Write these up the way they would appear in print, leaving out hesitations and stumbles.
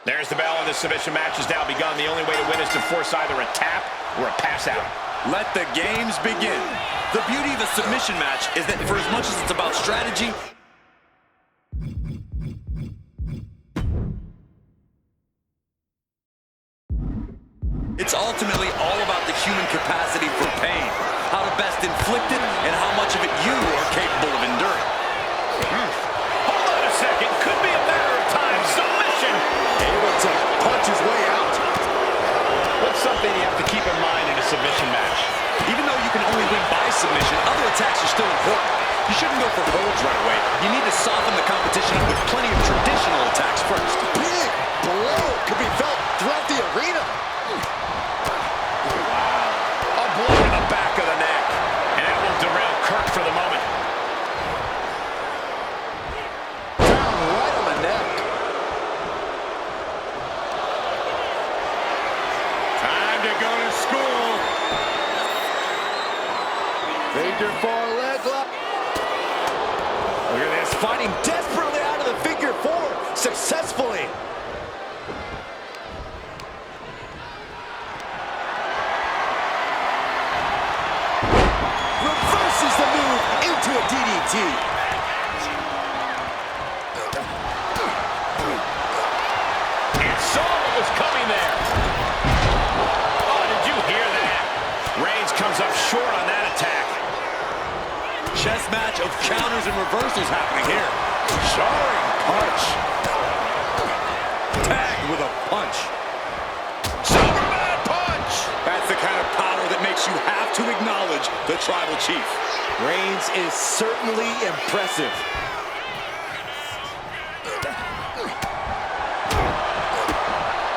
There's the bell, and the submission match has now begun. The only way to win is to force either a tap or a pass out. Let the games begin. The beauty of a submission match is that for as much as it's about strategy, it's ultimately all about the human capacity for pain, how to best inflict it, and how much of it you are capable of enduring. Hold on a second. Could be a matter of time. Submission. Able to punch his way out. What's something you have to keep in mind in a submission match? Even though you can only win by submission, other attacks are still important. You shouldn't go for holds right away. You need to soften the competition up with plenty of traditional attacks first. Big blow could be felt throughout the arena. A blow to the back of the neck. And that will derail Kurt for the moment. Down right on the neck. Time to go to school. Figure four leg lock. Look at this, fighting desperately out of the figure four, successfully. Reverses the move into a DDT. And saw what was coming there. Oh, did you hear that? Reigns comes up short on that attack. Chess match of counters and reversals happening here. Jarring punch. Tagged with a punch. Superman punch! That's the kind of power that makes you have to acknowledge the Tribal Chief. Reigns is certainly impressive.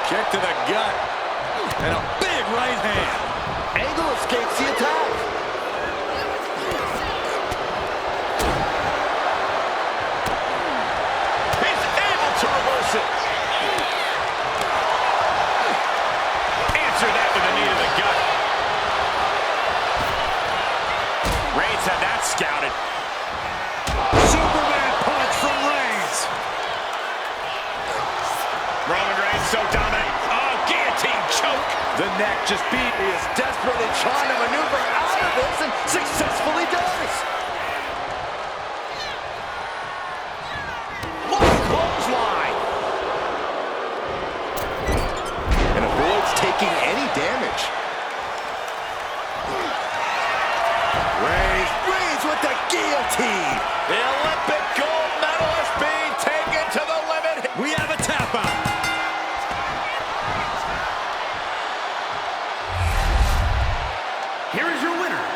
Kick to the gut. And a big right hand. Angle escapes the attack. He's able to reverse it. Answer that with a knee to the gut. Reigns had that scouted. Superman punch from Reigns. Roman Reigns so dominant. Oh, guillotine choke. The neck just beat. He is desperately trying to maneuver out of this and successfully does. Long clothesline. And avoids taking any damage. Reigns with the Guillotine. The Olympic gold medalist being taken to the limit. We have a tap out. Here is your winner.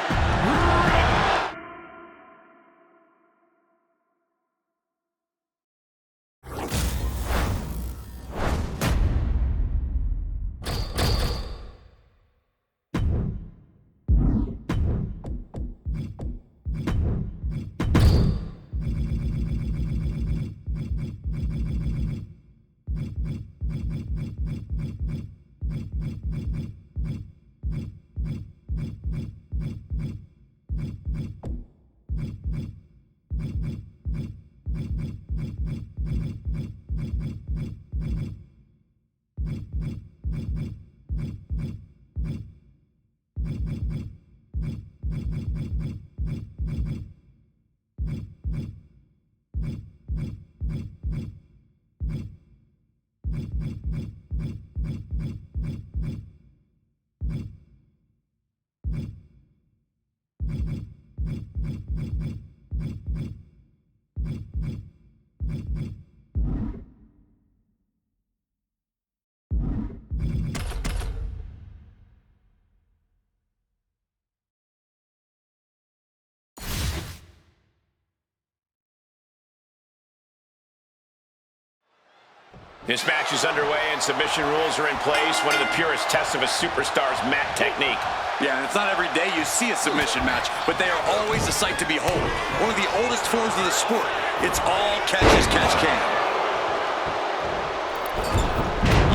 This match is underway and submission rules are in place. One of the purest tests of a superstar's mat technique. Yeah, and it's not every day you see a submission match, but they are always a sight to behold. One of the oldest forms of the sport. It's all catch as catch can.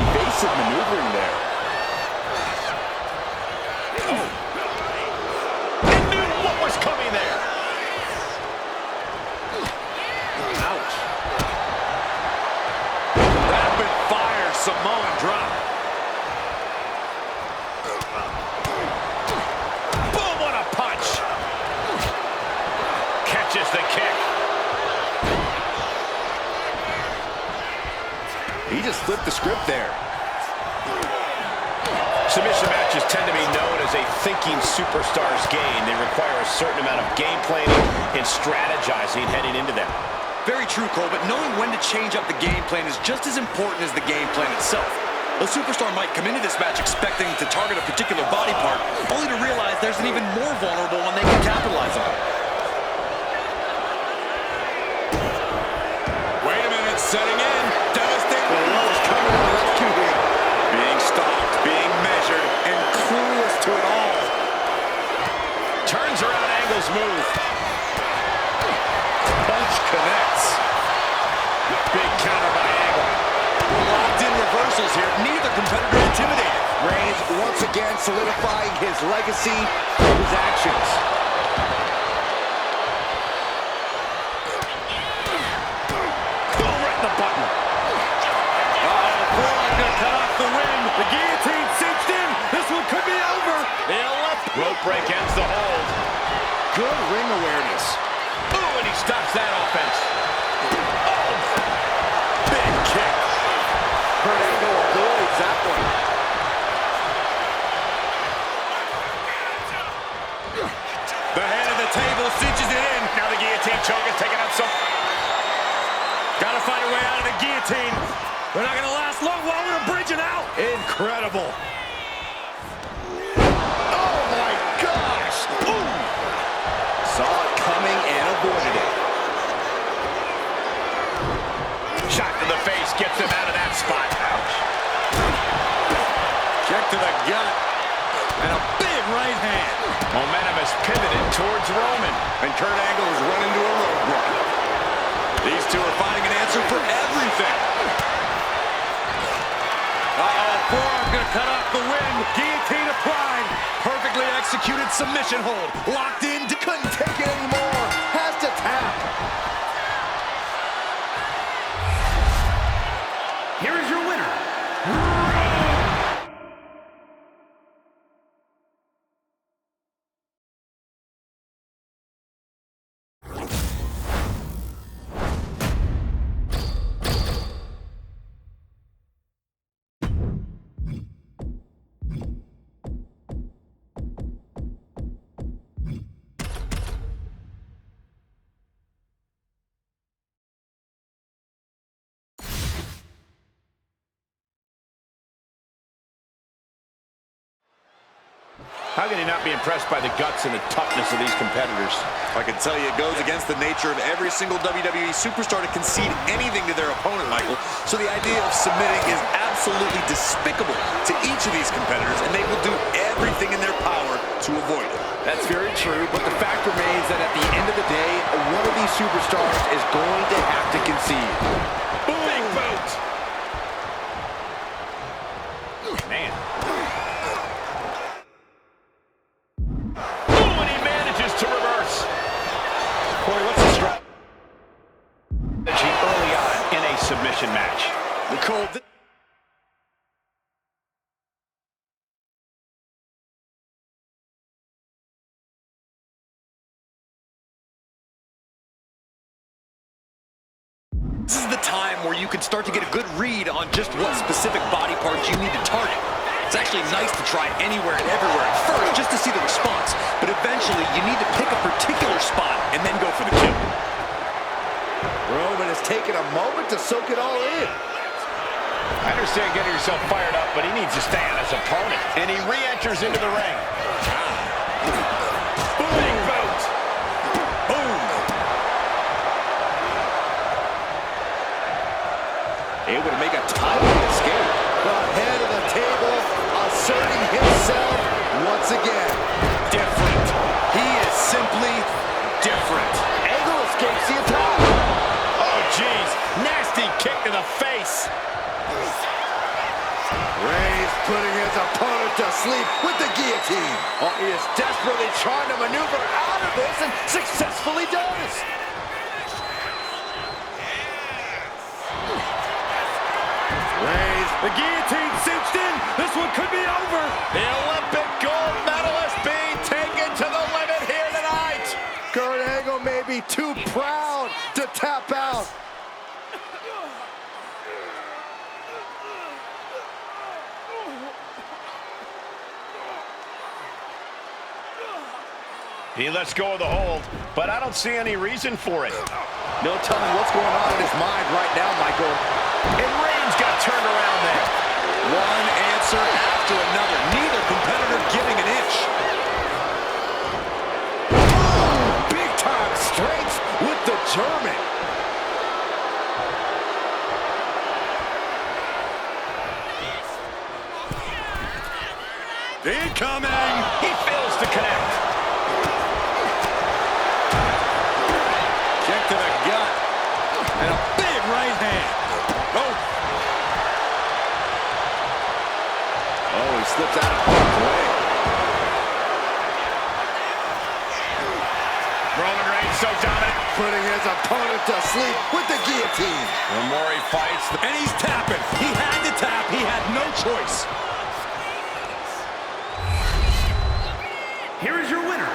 Evasive maneuvering there. He knew what was coming there. Ouch. Rapid fire Samoan drop. Boom, what a punch. Catches the kick. He just flipped the script there. Submission matches tend to be known as a thinking superstar's game. They require a certain amount of game planning and strategizing heading into them. Very true, Cole, but knowing when to change up the game plan is just as important as the game plan itself. A superstar might come into this match expecting to target a particular body part, only to realize there's an even more vulnerable one they can capitalize on. Wait a minute, setting in. Devastating. Rose coming to the rescue here. Being stalked, being measured, And clueless to it all. Turns around, Angle's move. Punch connects. Big counter by Angle. locked in reversals here. Neither competitor intimidated. Reigns once again solidifying his legacy through his actions. Boom, right in the button. Braun gonna cut off the wind. The guillotine cinched in. This one could be over. Rope break ends the hold. Good ring awareness. Ooh, and he stops that offense. Oh, Big kick. Kurt Angle avoids that one. The head of the table cinches it in. now the guillotine choke is taking up some. Gotta find a way out of the guillotine. They're not gonna last long while we're bridging out. Incredible. Oh my gosh. Boom. Saw it coming and avoided it. Shot to the face gets him out of that spot. Ouch. Kick to the gut. And a big right hand. Momentum is pivoted towards Roman. And Kurt Angle is running to a roadblock. These two are finding an answer for everything. Forearm gonna cut off the wind. Guillotine applied. Perfectly executed submission hold. Locked in. Couldn't take it anymore. Has to tap. Here is your winner. How can you not be impressed by the guts and the toughness of these competitors? I can tell you it goes against the nature of every single WWE superstar to concede anything to their opponent, Michael. So the idea of submitting is absolutely despicable to each of these competitors, and they will do everything in their power to avoid it. That's very true, but the fact remains that at the end of the day, one of these superstars is going to have to concede. Big boot! Man. Oh, and he manages to reverse. Corey, what's the strategy Early on in a submission match. Nicole, this is the time where you can start to get a good read on just what specific body parts you need to target. It's actually nice to try anywhere and everywhere at first just to see the response, but eventually you need to pick a particular spot and then go for the kill. Roman has taken a moment to soak it all in. I understand getting yourself fired up, but he needs to stay on his opponent. And he re-enters into the ring. Big boot! Boom! Able to make a timely escape. The head of the table asserting himself once again. Different. He is simply different. Angle escapes the attack. Oh, jeez. Nasty kick to the face. Reigns putting his opponent to sleep with the guillotine. Oh, he is desperately trying to maneuver out of this and successfully does. Reigns, the guillotine cinched in. This one could be over. The Olympic gold medalist being taken to the limit here tonight. Kurt Angle may be too proud to tap out. He lets go of the hold, but I don't see any reason for it. No telling what's going on in his mind right now, Michael. And Reigns got turned around there. One answer after another. Neither competitor giving an inch. Big time strength with the German. Incoming! He fails to connect. Kick to the gut. And a big right hand. Oh! Oh, he slips out of harm's way. Roman Reigns so dominant. Putting his opponent to sleep with the guillotine. The more he fights, And he's tapping. He had to tap. He had no choice. Here is your winner.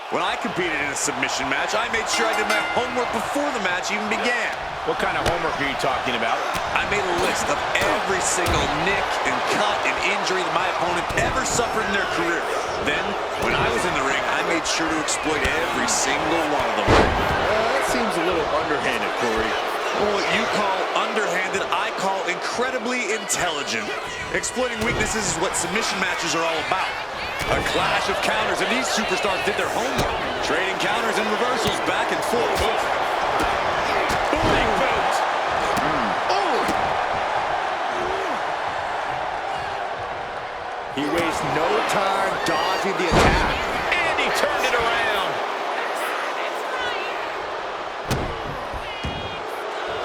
When I competed in a submission match, I made sure I did my homework before the match even began. what kind of homework are you talking about? I made a list of every single nick and cut and injury that my opponent ever suffered in their career. Then, when I was in the ring, I made sure to exploit every single one of them. That seems a little underhanded, Corey. Well, what you call underhanded, I call incredibly intelligent. Exploiting weaknesses is what submission matches are all about. A clash of counters, and these superstars did their homework. Trading counters and reversals back and forth. Big boot. He wastes no time dodging the attack. And he turned it around.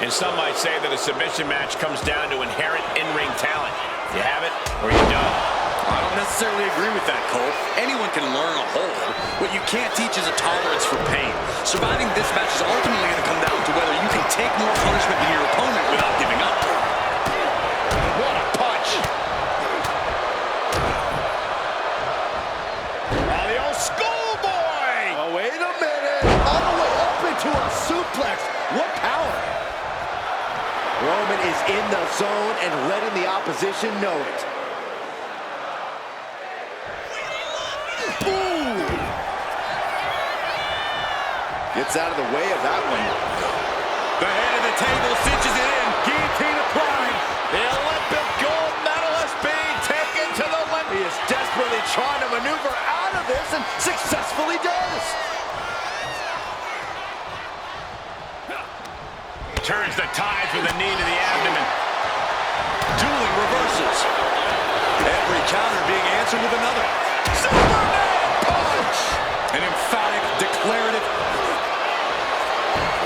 And some might say that a submission match comes down to inherent in-ring talent. You have it or you don't. I don't necessarily agree with that, Cole. Anyone can learn a hold. What you can't teach is a tolerance for pain. Surviving this match is ultimately going to come down to whether you can take more punishment than your opponent without giving up. What a punch. is in the zone and letting the opposition know it. Boom! Gets out of the way of that one. The head of the table cinches it in. Guillotine applied. The Olympic gold medalist being taken to the limit. He is desperately trying to maneuver out of this and successfully does. Turns the tides with a knee to the abdomen. Dueling reversals. Every counter being answered with another. Superman punch! An emphatic, declarative.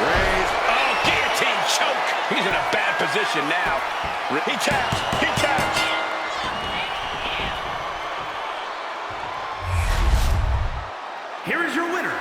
Reigns. Oh, guillotine choke. He's in a bad position now. He taps. He taps. Here is your winner,